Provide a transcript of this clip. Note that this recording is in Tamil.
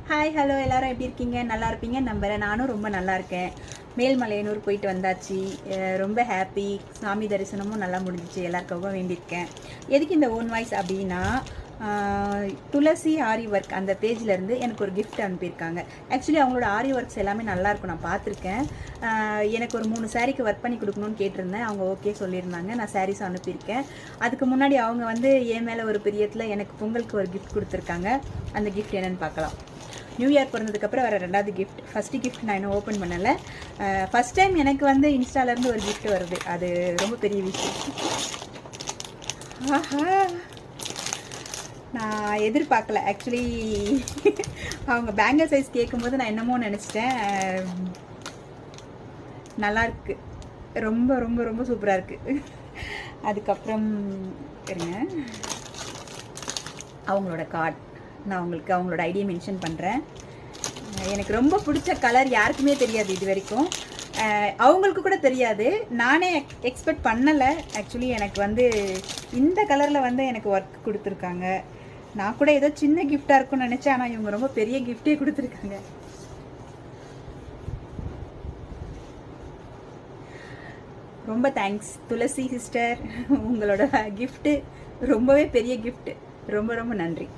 ஹாய் ஹலோ எல்லாரும் எப்படி இருக்கீங்க? நல்லா இருப்பீங்க நம்புறேன். நானும் ரொம்ப நல்லா இருக்கேன். மேல்மலையனூர் போயிட்டு வந்தாச்சு. ரொம்ப ஹாப்பி. சாமி தரிசனமும் நல்லா முடிஞ்சிச்சு. எல்லாருக்காகவும் வேண்டியிருக்கேன். எதுக்கு இந்த ஓன் வாய்ஸ் அப்படின்னா, துளசி ஆரி ஒர்க் அந்த பேஜ்லேருந்து எனக்கு ஒரு கிஃப்ட் அனுப்பியிருக்காங்க. ஆக்சுவலி அவங்களோட ஆரி ஒர்க்ஸ் எல்லாமே நல்லாயிருக்கும், நான் பார்த்துருக்கேன். எனக்கு ஒரு 3 சாரீக்கு ஒர்க் பண்ணி கொடுக்கணும்னு கேட்டிருந்தேன். அவங்க ஓகே சொல்லியிருந்தாங்க. நான் சாரீஸ் அனுப்பியிருக்கேன். அதுக்கு முன்னாடி அவங்க வந்து என் மேலே ஒரு பிரியத்தில் எனக்கு பொங்கலுக்கு ஒரு கிஃப்ட் கொடுத்துருக்காங்க. அந்த கிஃப்ட் என்னென்னு பார்க்கலாம். நியூ இயர் பிறந்ததுக்கப்புறம் வர 2வது கிஃப்ட். ஃபஸ்ட்டு கிஃப்ட் நான் இன்னும் ஓப்பன் பண்ணலை. ஃபஸ்ட் டைம் எனக்கு வந்து இன்ஸ்டாலேருந்து ஒரு கிஃப்ட் வருது. அது ரொம்ப பெரிய விஷயம். ஆஹா, நான் எதிர்பார்க்கல. ஆக்சுவலி அவங்க பேங்கிள் சைஸ் கேட்கும்போது நான் என்னமோ நினச்சிட்டேன். நல்லாயிருக்கு, ரொம்ப ரொம்ப ரொம்ப சூப்பராக இருக்குது. அதுக்கப்புறம் இருங்க, அவங்களோட கார்டு நான் உங்களுக்கு அவங்களோட ஐடியை மென்ஷன் பண்ணுறேன். எனக்கு ரொம்ப பிடிச்ச கலர் யாருக்குமே தெரியாது இது வரைக்கும். அவங்களுக்கு கூட தெரியாது. நானே எக்ஸ்பெக்ட் பண்ணலை. ஆக்சுவலி எனக்கு வந்து இந்த கலரில் வந்து எனக்கு ஒர்க் கொடுத்துருக்காங்க. நான் கூட ஏதோ சின்ன கிஃப்டாக இருக்கும்னு நினச்சேன். ஆனால் இவங்க ரொம்ப பெரிய கிஃப்டே கொடுத்துருக்காங்க. ரொம்ப தேங்க்ஸ் துளசி சிஸ்டர். உங்களோட கிஃப்ட்டு ரொம்பவே பெரிய கிஃப்ட். ரொம்ப ரொம்ப நன்றி.